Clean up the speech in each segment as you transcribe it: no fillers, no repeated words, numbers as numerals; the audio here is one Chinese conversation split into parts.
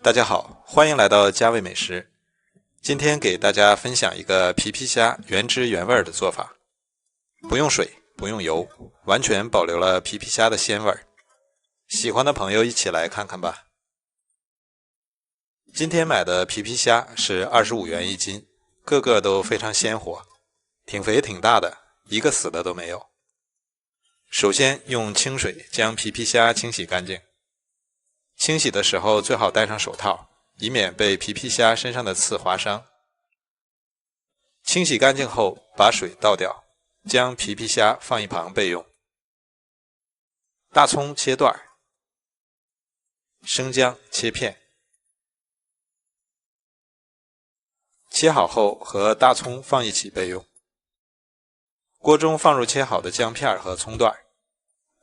大家好，欢迎来到家味美食。今天给大家分享一个皮皮虾原汁原味的做法，不用水，不用油，完全保留了皮皮虾的鲜味。喜欢的朋友一起来看看吧。今天买的皮皮虾是25元一斤，个个都非常鲜活，挺肥挺大的，一个死的都没有。首先用清水将皮皮虾清洗干净。清洗的时候最好戴上手套，以免被皮皮虾身上的刺划伤。清洗干净后把水倒掉，将皮皮虾放一旁备用。大葱切段，生姜切片，切好后和大葱放一起备用。锅中放入切好的姜片和葱段，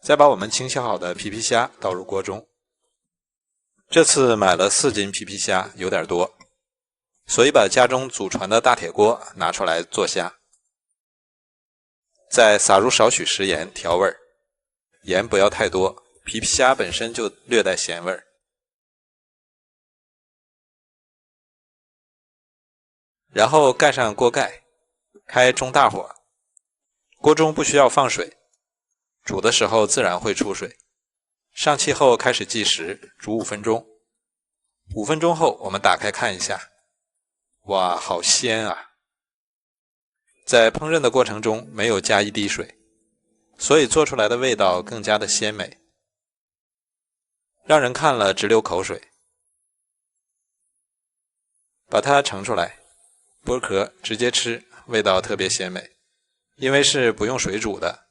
再把我们清洗好的皮皮虾倒入锅中。这次买了4斤皮皮虾，有点多，所以把家中祖传的大铁锅拿出来做虾。再撒入少许食盐调味，盐不要太多，皮皮虾本身就略带咸味。然后盖上锅盖，开中大火，锅中不需要放水，煮的时候自然会出水。上气后开始计时，煮5分钟。5分钟后我们打开看一下，哇，好鲜啊！在烹饪的过程中没有加一滴水，所以做出来的味道更加的鲜美，让人看了直流口水。把它盛出来，剥壳直接吃，味道特别鲜美。因为是不用水煮的，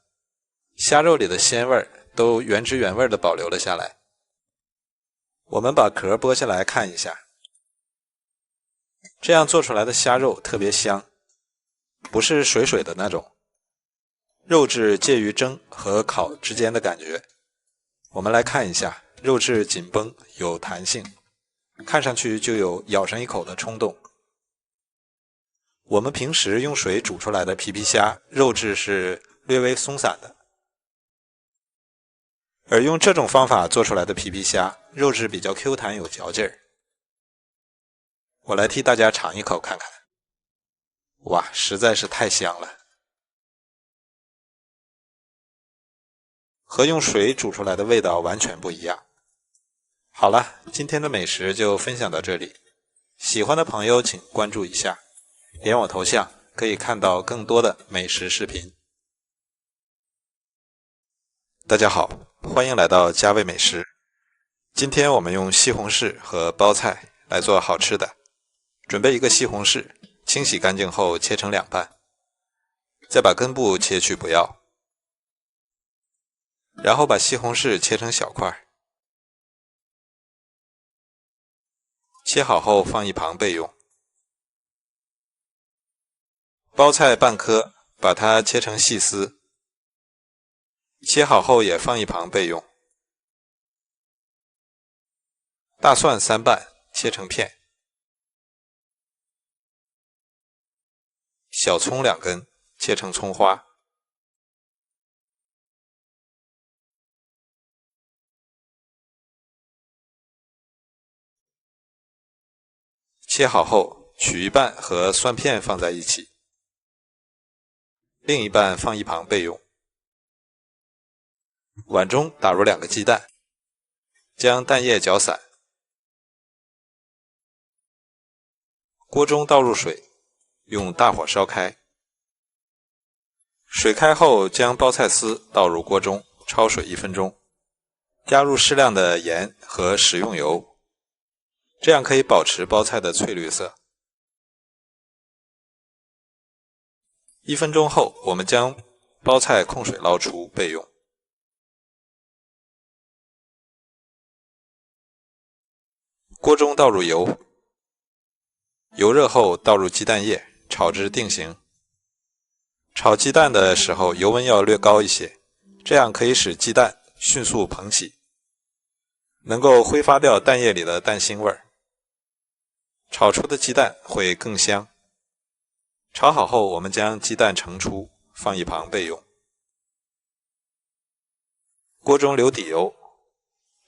虾肉里的鲜味都原汁原味的保留了下来。我们把壳剥下来看一下，这样做出来的虾肉特别香，不是水水的那种，肉质介于蒸和烤之间的感觉。我们来看一下，肉质紧绷有弹性，看上去就有咬上一口的冲动。我们平时用水煮出来的皮皮虾肉质是略微松散的，而用这种方法做出来的皮皮虾肉质比较 Q 弹有嚼劲儿。我来替大家尝一口看看，哇，实在是太香了，和用水煮出来的味道完全不一样。好了，今天的美食就分享到这里，喜欢的朋友请关注一下，点我头像可以看到更多的美食视频。大家好，欢迎来到家味美食。今天我们用西红柿和包菜来做好吃的。准备一个西红柿，清洗干净后切成2半，再把根部切去不要，然后把西红柿切成小块，切好后放一旁备用。包菜半颗，把它切成细丝，切好后也放一旁备用。大蒜3瓣，切成片。小葱2根，切成葱花。切好后，取一半和蒜片放在一起，另一半放一旁备用。碗中打入2个鸡蛋，将蛋液搅散。锅中倒入水，用大火烧开。水开后，将包菜丝倒入锅中，焯水1分钟，加入适量的盐和食用油，这样可以保持包菜的翠绿色。1分钟后，我们将包菜控水捞出备用。锅中倒入油，油热后倒入鸡蛋液，炒至定型。炒鸡蛋的时候油温要略高一些，这样可以使鸡蛋迅速膨起，能够挥发掉蛋液里的蛋腥味，炒出的鸡蛋会更香。炒好后，我们将鸡蛋盛出，放一旁备用。锅中留底油，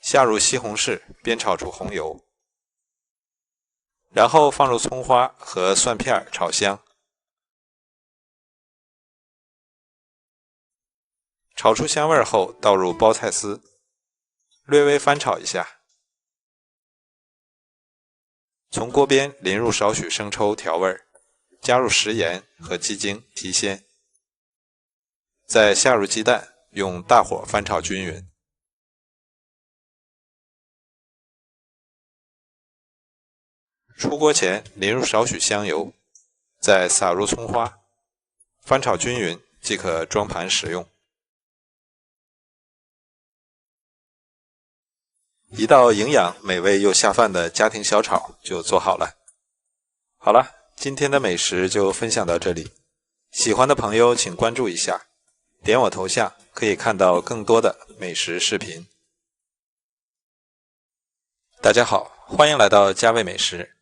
下入西红柿，煸炒出红油，然后放入葱花和蒜片炒香。炒出香味后，倒入包菜丝，略微翻炒一下。从锅边淋入少许生抽调味，加入食盐和鸡精提鲜，再下入鸡蛋，用大火翻炒均匀。出锅前淋入少许香油，再撒入葱花，翻炒均匀即可装盘食用。一道营养、美味又下饭的家庭小炒就做好了。好了，今天的美食就分享到这里。喜欢的朋友请关注一下，点我头像可以看到更多的美食视频。大家好，欢迎来到家味美食。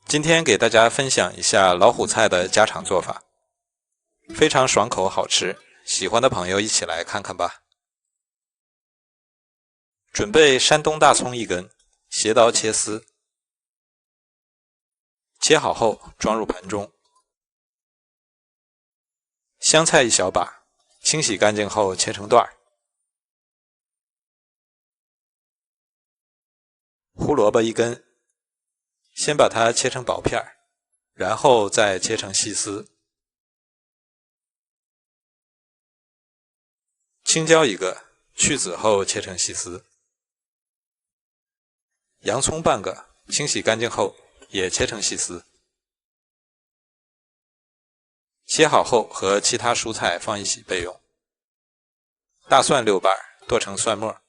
今天给大家分享一下老虎菜的家常做法，非常爽口好吃，喜欢的朋友一起来看看吧。准备山东大葱1根，斜刀切丝，切好后装入盘中。香菜1小把，清洗干净后切成段。胡萝卜1根，先把它切成薄片，然后再切成细丝。青椒1个，去籽后切成细丝。洋葱半个，清洗干净后也切成细丝。切好后和其他蔬菜放一起备用。大蒜6瓣，剁成蒜末，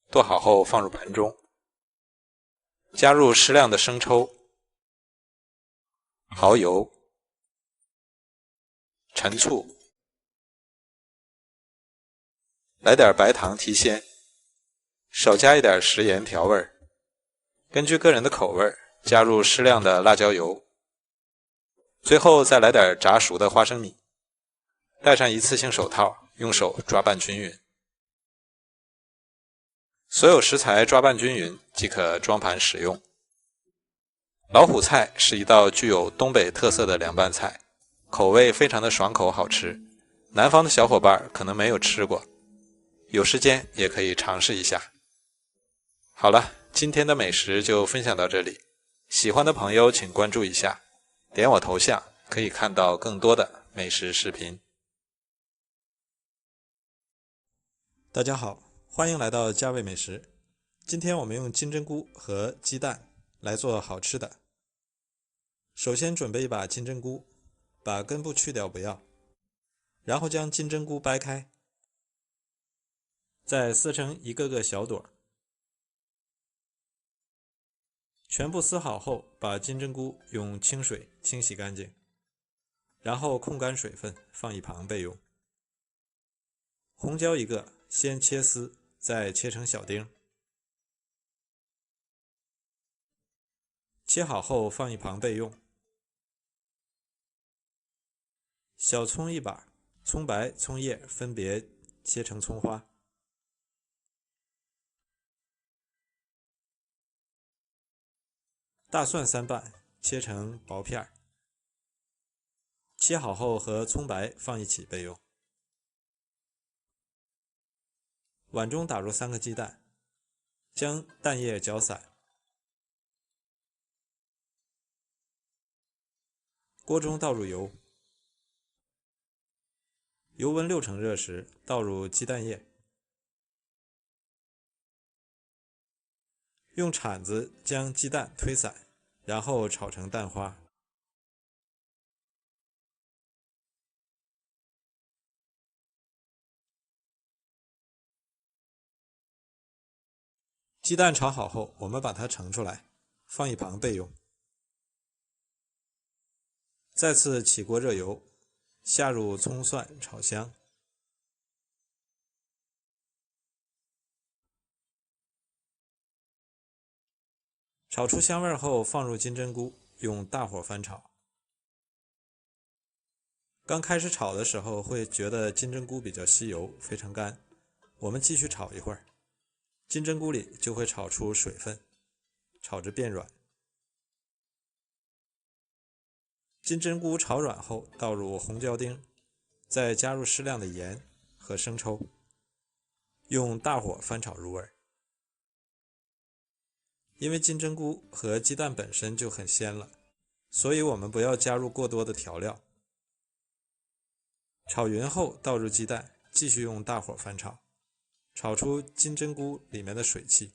剁好后放入盘中。加入适量的生抽、蚝油、陈醋，来点白糖提鲜，少加一点食盐调味。根据个人的口味，加入适量的辣椒油，最后再来点炸熟的花生米，戴上一次性手套，用手抓拌均匀。所有食材抓拌均匀即可装盘食用。老虎菜是一道具有东北特色的凉拌菜，口味非常的爽口好吃，南方的小伙伴可能没有吃过，有时间也可以尝试一下。好了，今天的美食就分享到这里，喜欢的朋友请关注一下，点我头像可以看到更多的美食视频。大家好，欢迎来到家味美食。今天我们用金针菇和鸡蛋来做好吃的。首先准备一把金针菇，把根部去掉不要，然后将金针菇掰开，再撕成一个个小朵。全部撕好后，把金针菇用清水清洗干净，然后控干水分，放一旁备用。红椒1个，先切丝，再切成小丁。切好后放一旁备用。小葱1把，葱白、葱叶分别切成葱花。大蒜3瓣，切成薄片，切好后和葱白放一起备用。碗中打入3个鸡蛋，将蛋液搅散。锅中倒入油，油温6成热时，倒入鸡蛋液，用铲子将鸡蛋推散，然后炒成蛋花。鸡蛋炒好后，我们把它盛出来，放一旁备用。再次起锅热油，下入葱蒜炒香。炒出香味后，放入金针菇，用大火翻炒。刚开始炒的时候会觉得金针菇比较吸油，非常干，我们继续炒一会儿，金针菇里就会炒出水分，炒至变软。金针菇炒软后倒入红椒丁，再加入适量的盐和生抽，用大火翻炒入味。因为金针菇和鸡蛋本身就很鲜了，所以我们不要加入过多的调料。炒匀后倒入鸡蛋，继续用大火翻炒，炒出金针菇里面的水汽，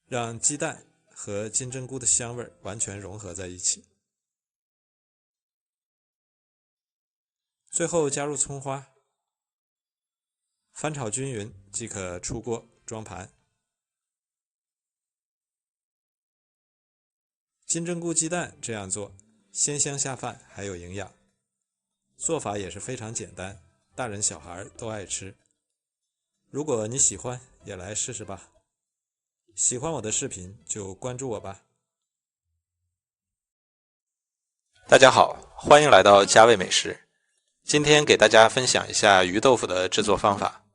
让鸡蛋和金针菇的香味完全融合在一起。最后加入葱花，翻炒均匀即可出锅装盘。金针菇鸡蛋这样做，鲜香下饭，还有营养。做法也是非常简单，大人小孩都爱吃。如果你喜欢，也来试试吧。喜欢我的视频就关注我吧。大家好，欢迎来到家味美食。今天给大家分享一下鱼豆腐的制作方法。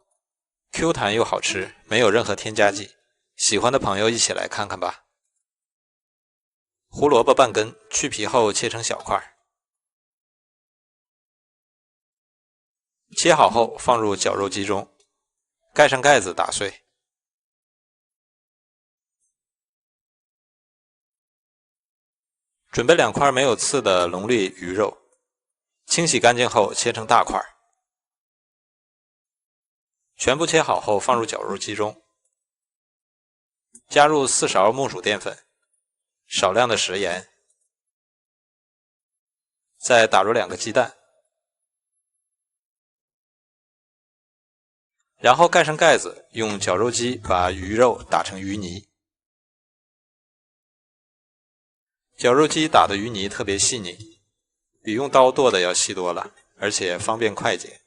Q 弹又好吃，没有任何添加剂。喜欢的朋友一起来看看吧。胡萝卜半根，去皮后切成小块，切好后放入绞肉机中，盖上盖子打碎。准备2块没有刺的龙利鱼肉，清洗干净后切成大块，全部切好后放入绞肉机中，加入4勺木薯淀粉，少量的食盐，再打入2个鸡蛋，然后盖上盖子，用绞肉机把鱼肉打成鱼泥。绞肉机打的鱼泥特别细腻，比用刀剁的要细多了，而且方便快捷。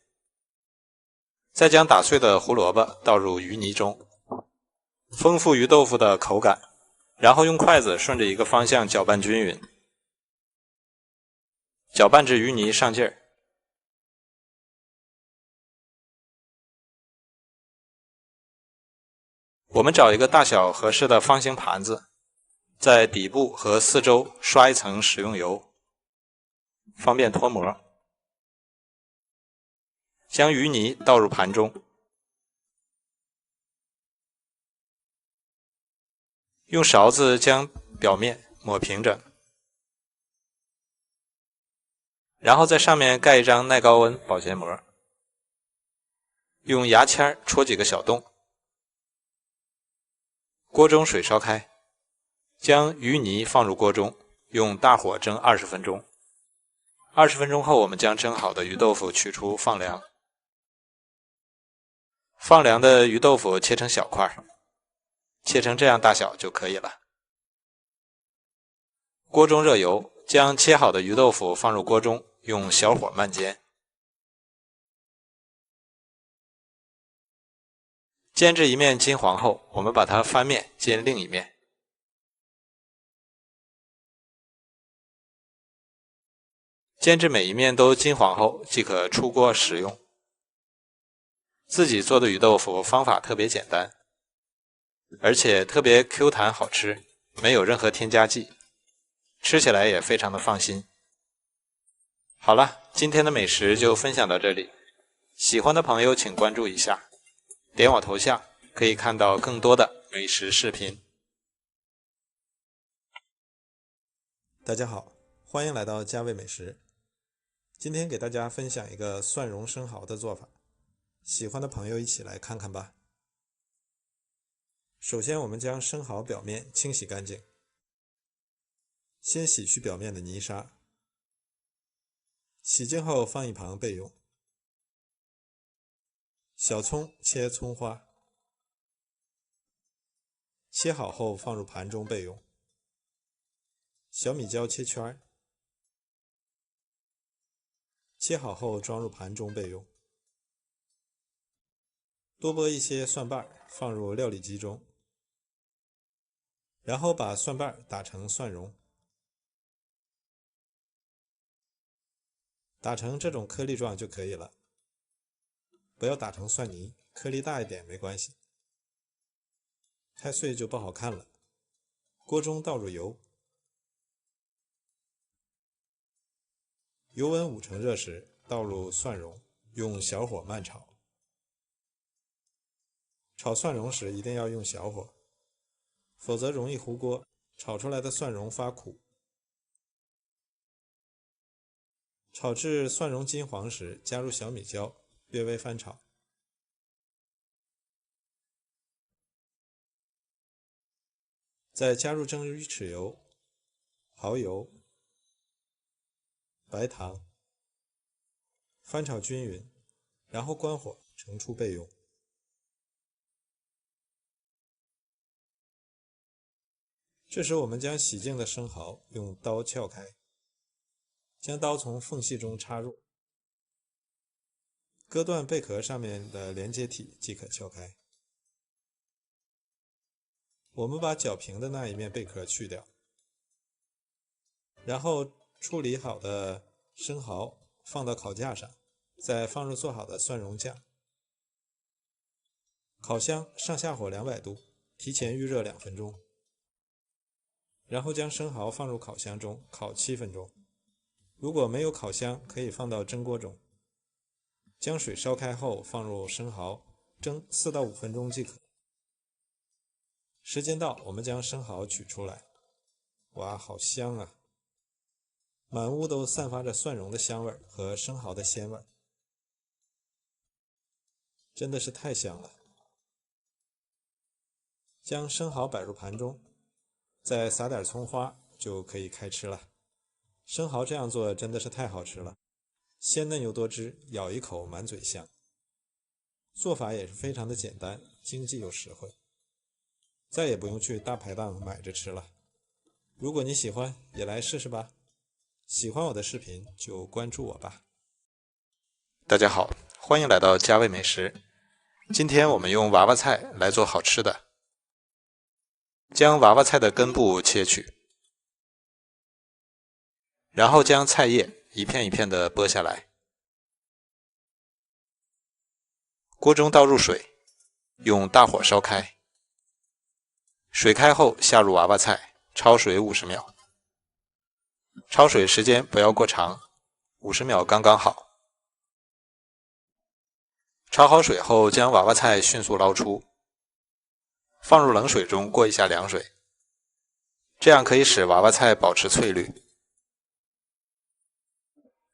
再将打碎的胡萝卜倒入鱼泥中，丰富鱼豆腐的口感，然后用筷子顺着一个方向搅拌均匀，搅拌至鱼泥上劲儿。我们找一个大小合适的方形盘子，在底部和四周刷一层食用油，方便脱模。将鱼泥倒入盘中，用勺子将表面抹平整，然后在上面盖一张耐高温保鲜膜，用牙签戳几个小洞。锅中水烧开，将鱼泥放入锅中，用大火蒸20分钟。20分钟后，我们将蒸好的鱼豆腐取出放凉。放凉的鱼豆腐切成小块，切成这样大小就可以了。锅中热油，将切好的鱼豆腐放入锅中，用小火慢煎。煎至一面金黄后，我们把它翻面煎另一面。煎至每一面都金黄后，即可出锅食用。自己做的鱼豆腐方法特别简单，而且特别 Q 弹好吃，没有任何添加剂，吃起来也非常的放心。好了，今天的美食就分享到这里，喜欢的朋友请关注一下，点我头像可以看到更多的美食视频。大家好，欢迎来到家味美食。今天给大家分享一个蒜蓉生蚝的做法，喜欢的朋友一起来看看吧。首先我们将生蚝表面清洗干净，先洗去表面的泥沙，洗净后放一旁备用。小葱切葱花，切好后放入盘中备用。小米椒切圈，切好后装入盘中备用。多剥一些蒜瓣放入料理机中，然后把蒜瓣打成蒜蓉，打成这种颗粒状就可以了，不要打成蒜泥，颗粒大一点没关系，太碎就不好看了。锅中倒入油，油温5成热时，倒入蒜蓉，用小火慢炒。炒蒜蓉时一定要用小火，否则容易糊锅，炒出来的蒜蓉发苦。炒至蒜蓉金黄时，加入小米椒，略微翻炒。再加入蒸鱼豉油、蚝油、白糖，翻炒均匀，然后关火，盛出备用。这时我们将洗净的生蚝用刀撬开，将刀从缝隙中插入，割断贝壳上面的连接体即可撬开。我们把角平的那一面贝壳去掉，然后处理好的生蚝放到烤架上，再放入做好的蒜蓉酱。烤箱上下火200度，提前预热2分钟，然后将生蚝放入烤箱中烤7分钟。如果没有烤箱，可以放到蒸锅中，将水烧开后放入生蚝，蒸4到5分钟即可。时间到，我们将生蚝取出来。哇，好香啊！满屋都散发着蒜蓉的香味和生蚝的鲜味，真的是太香了。将生蚝摆入盘中，再撒点葱花，就可以开吃了。生蚝这样做真的是太好吃了，鲜嫩又多汁，咬一口满嘴香。做法也是非常的简单，经济又实惠，再也不用去大排档买着吃了。如果你喜欢，也来试试吧。喜欢我的视频就关注我吧。大家好，欢迎来到家味美食。今天我们用娃娃菜来做好吃的。将娃娃菜的根部切去，然后将菜叶一片一片的剥下来。锅中倒入水，用大火烧开。水开后下入娃娃菜，焯水50秒。焯水时间不要过长，50秒刚刚好。焯好水后，将娃娃菜迅速捞出，放入冷水中过一下凉水，这样可以使娃娃菜保持翠绿。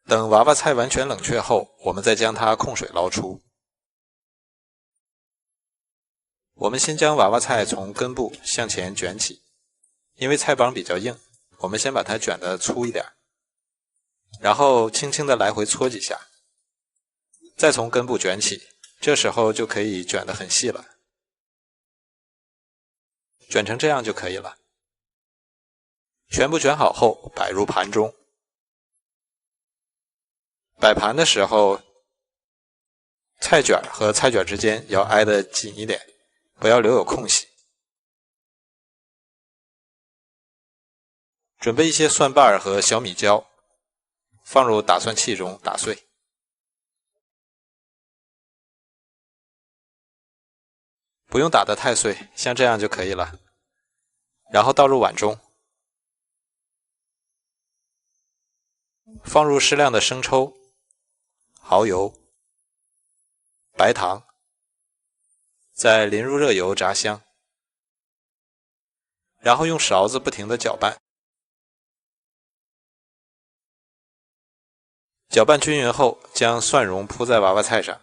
等娃娃菜完全冷却后，我们再将它控水捞出。我们先将娃娃菜从根部向前卷起，因为菜帮比较硬，我们先把它卷得粗一点，然后轻轻地来回搓几下，再从根部卷起，这时候就可以卷得很细了。卷成这样就可以了。全部卷好后摆入盘中。摆盘的时候，菜卷和菜卷之间要挨得紧一点，不要留有空隙。准备一些蒜瓣和小米椒，放入打蒜器中打碎。不用打得太碎，像这样就可以了。然后倒入碗中，放入适量的生抽、蚝油、白糖，再淋入热油炸香，然后用勺子不停地搅拌。搅拌均匀后，将蒜蓉铺在娃娃菜上。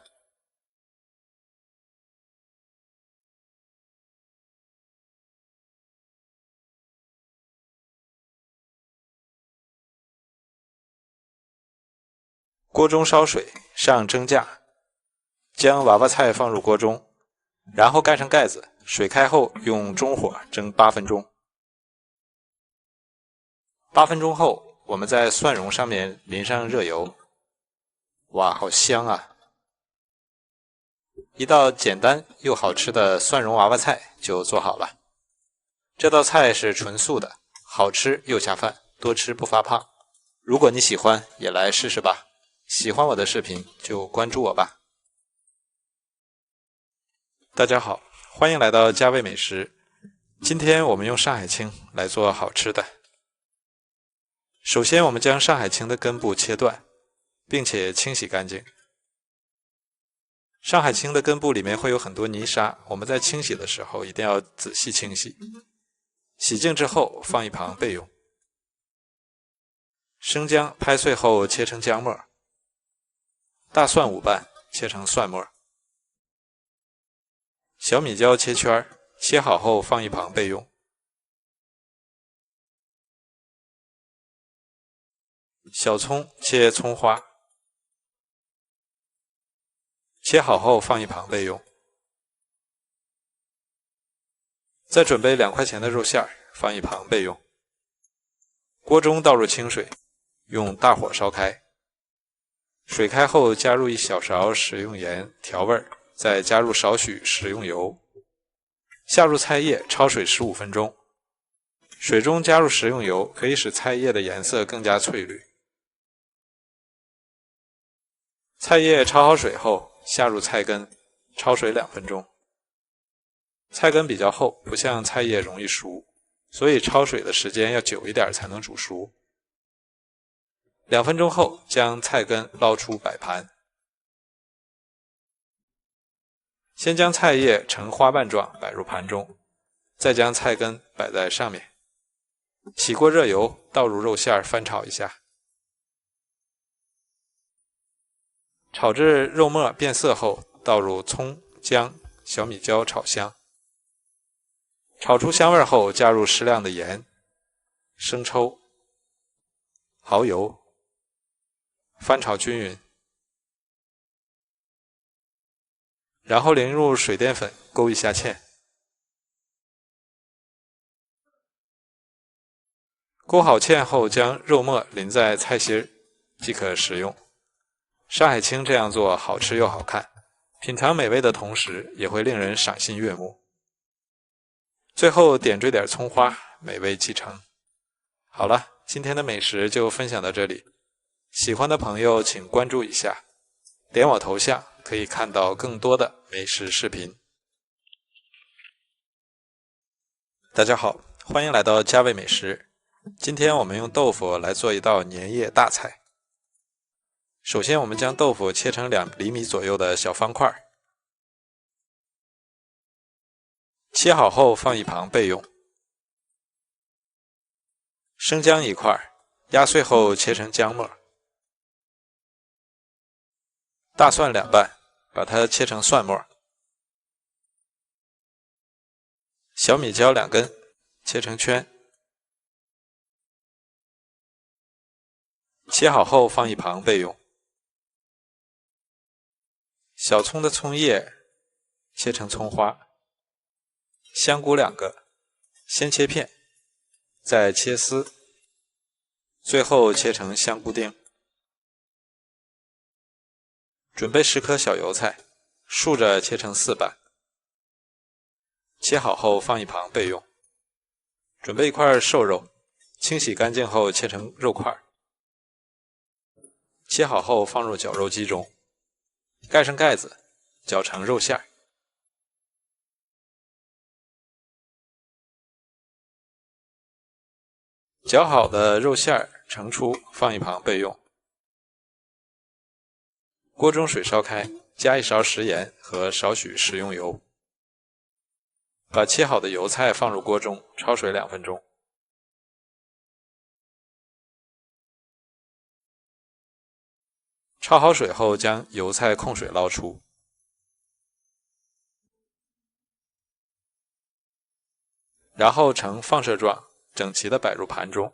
锅中烧水，上蒸架，将娃娃菜放入锅中，然后盖上盖子，水开后用中火蒸8分钟。8分钟后，我们在蒜蓉上面淋上热油。哇，好香啊！一道简单又好吃的蒜蓉娃娃菜就做好了。这道菜是纯素的，好吃又下饭，多吃不发胖。如果你喜欢，也来试试吧。喜欢我的视频就关注我吧。大家好，欢迎来到家味美食。今天我们用上海青来做好吃的。首先我们将上海青的根部切断，并且清洗干净。上海青的根部里面会有很多泥沙，我们在清洗的时候一定要仔细清洗。洗净之后放一旁备用。生姜拍碎后切成姜末，大蒜5瓣切成蒜末，小米椒切圈，切好后放一旁备用。小葱切葱花，切好后放一旁备用。再准备2块钱的肉馅，放一旁备用。锅中倒入清水，用大火烧开。水开后加入1小勺食用盐调味，再加入少许食用油。下入菜叶，焯水15分钟。水中加入食用油，可以使菜叶的颜色更加翠绿。菜叶焯好水后，下入菜根，焯水2分钟。菜根比较厚，不像菜叶容易熟，所以焯水的时间要久一点才能煮熟。2分钟后，将菜根捞出摆盘。先将菜叶呈花瓣状摆入盘中，再将菜根摆在上面。起锅热油，倒入肉馅翻炒一下。炒至肉末变色后，倒入葱、姜、小米椒炒香。炒出香味后，加入适量的盐、生抽、蚝油，翻炒均匀，然后淋入水淀粉，勾一下芡。勾好芡后，将肉末淋在菜心即可食用。上海青这样做好吃又好看，品尝美味的同时也会令人赏心悦目。最后点缀点葱花，美味继承。好了，今天的美食就分享到这里，喜欢的朋友请关注一下，点我头像可以看到更多的美食视频。大家好，欢迎来到家味美食。今天我们用豆腐来做一道年夜大菜。首先我们将豆腐切成2厘米左右的小方块，切好后放一旁备用。生姜1块，压碎后切成姜末。大蒜2瓣，把它切成蒜末。小米椒2根，切成圈。切好后放一旁备用。小葱的葱叶切成葱花。香菇2个，先切片，再切丝，最后切成香菇丁。准备10颗小油菜，竖着切成4瓣，切好后放一旁备用。准备1块瘦肉，清洗干净后切成肉块，切好后放入绞肉机中，盖上盖子，绞成肉馅。绞好的肉馅盛出，放一旁备用。锅中水烧开，加1勺食盐和少许食用油，把切好的油菜放入锅中，焯水2分钟。焯好水后，将油菜控水捞出。然后呈放射状整齐地摆入盘中。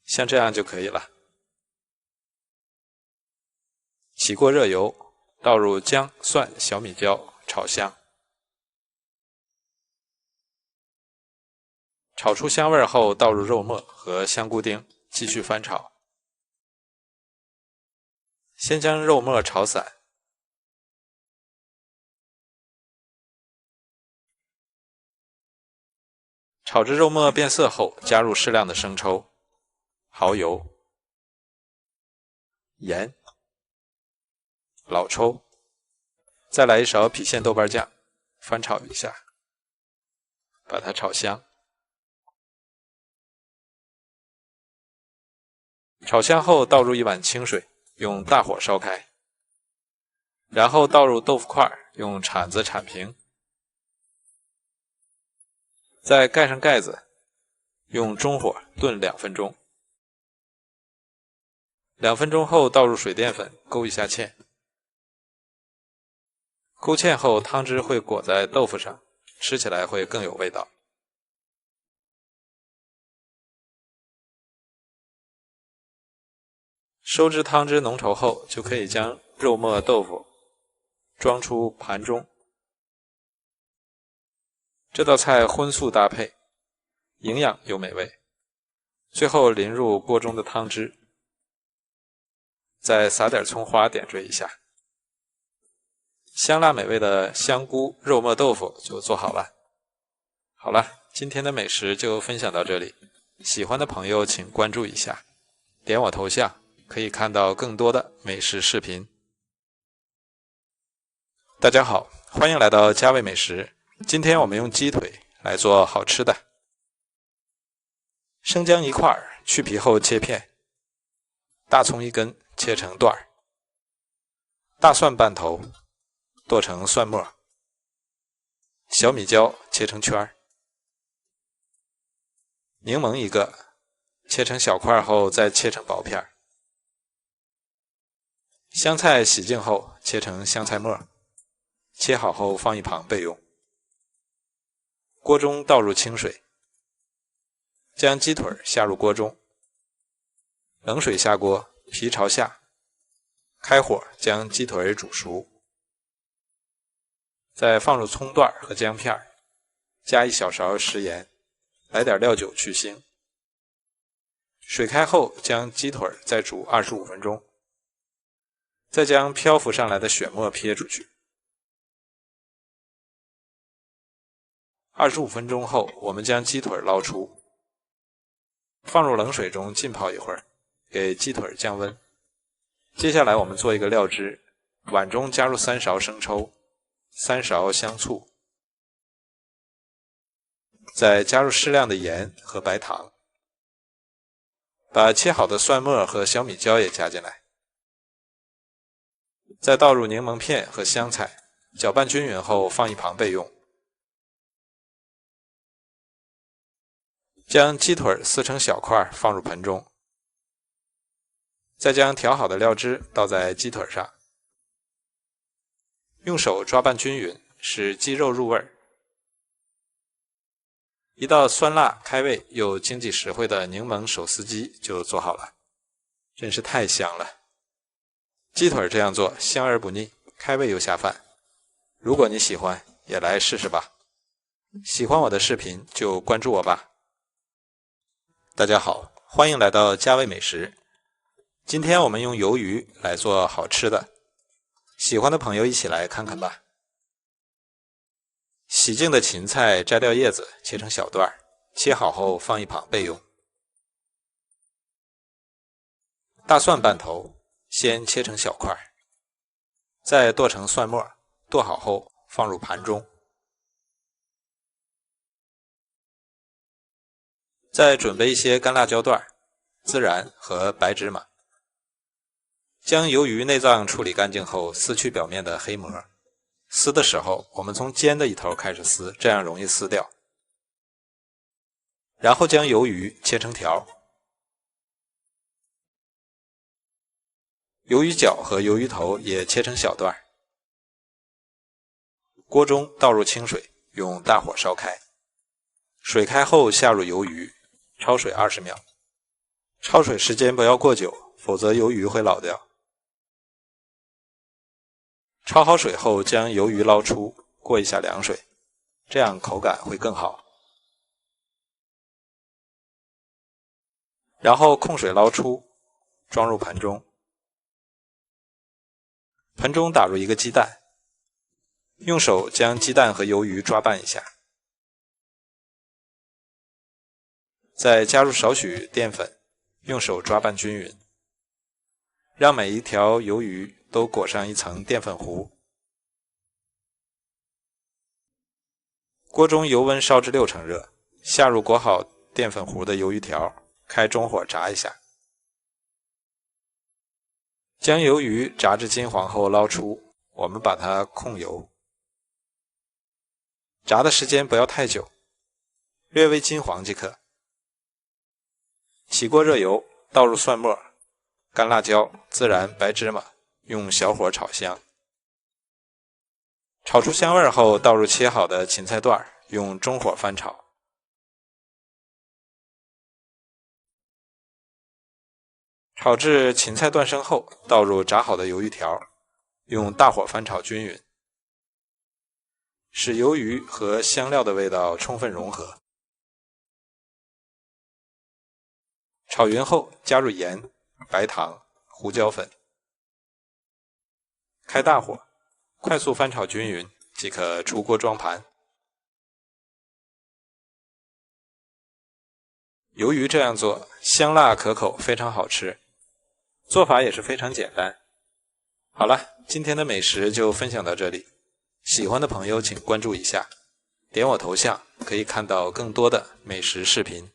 像这样就可以了。起锅热油，倒入姜、蒜、小米椒炒香。炒出香味后，倒入肉末和香菇丁，继续翻炒。先将肉末炒散。炒至肉末变色后，加入适量的生抽、蚝油、盐、老抽，再来1勺郫县豆瓣酱，翻炒一下，把它炒香。炒香后倒入一碗清水，用大火烧开，然后倒入豆腐块，用铲子铲平，再盖上盖子，用中火炖2分钟。2分钟后倒入水淀粉，勾一下芡。勾芡后，汤汁会裹在豆腐上，吃起来会更有味道。收汁汤汁浓稠后，就可以将肉末豆腐装出盘中。这道菜荤素搭配，营养又美味。最后淋入锅中的汤汁，再撒点葱花点缀一下。香辣美味的香菇肉末豆腐就做好了。好了，今天的美食就分享到这里，喜欢的朋友请关注一下，点我头像可以看到更多的美食视频。大家好，欢迎来到家味美食。今天我们用鸡腿来做好吃的。生姜1块，去皮后切片；大葱1根，切成段；大蒜半头，剁成蒜末；小米椒切成圈；柠檬1个，切成小块后再切成薄片；香菜洗净后切成香菜末，切好后放一旁备用。锅中倒入清水，将鸡腿下入锅中，冷水下锅，皮朝下，开火将鸡腿煮熟，再放入葱段和姜片，加1小勺食盐，来点料酒去腥。水开后将鸡腿再煮25分钟，再将漂浮上来的血沫撇出去。25分钟后，我们将鸡腿捞出，放入冷水中浸泡一会儿，给鸡腿降温。接下来我们做一个料汁，碗中加入3勺生抽，3勺香醋，再加入适量的盐和白糖，把切好的蒜末和小米椒也加进来，再倒入柠檬片和香菜，搅拌均匀后放一旁备用。将鸡腿撕成小块放入盆中，再将调好的料汁倒在鸡腿上，用手抓拌均匀，使鸡肉入味。一道酸辣开胃又经济实惠的柠檬手撕鸡就做好了，真是太香了。鸡腿这样做香而不腻，开胃又下饭。如果你喜欢，也来试试吧。喜欢我的视频就关注我吧。大家好，欢迎来到家味美食。今天我们用鱿鱼来做好吃的，喜欢的朋友一起来看看吧。洗净的芹菜摘掉叶子，切成小段，切好后放一旁备用。大蒜半头，先切成小块，再剁成蒜末，剁好后放入盘中。再准备一些干辣椒段、孜然和白芝麻。将鱿鱼内脏处理干净后，撕去表面的黑膜。撕的时候，我们从尖的一头开始撕，这样容易撕掉。然后将鱿鱼切成条。鱿鱼脚和鱿鱼头也切成小段。锅中倒入清水，用大火烧开。水开后下入鱿鱼，焯水20秒。焯水时间不要过久，否则鱿鱼会老掉。焯好水后将鱿鱼捞出，过一下凉水，这样口感会更好。然后控水捞出，装入盆中。盆中打入1个鸡蛋，用手将鸡蛋和鱿鱼抓拌一下。再加入少许淀粉，用手抓拌均匀，让每一条鱿鱼都裹上一层淀粉糊。锅中油温烧至60%热，下入裹好淀粉糊的鱿鱼条，开中火炸一下。将鱿鱼炸至金黄后捞出，我们把它控油。炸的时间不要太久，略微金黄即可。起锅热油，倒入蒜末、干辣椒、孜然、白芝麻，用小火炒香。炒出香味后，倒入切好的芹菜段，用中火翻炒。炒至芹菜断生后，倒入炸好的鱿鱼条，用大火翻炒均匀，使鱿鱼和香料的味道充分融合。炒匀后，加入盐、白糖、胡椒粉，开大火，快速翻炒均匀，即可出锅装盘。鱿鱼这样做，香辣可口，非常好吃。做法也是非常简单。好了，今天的美食就分享到这里。喜欢的朋友请关注一下，点我头像可以看到更多的美食视频。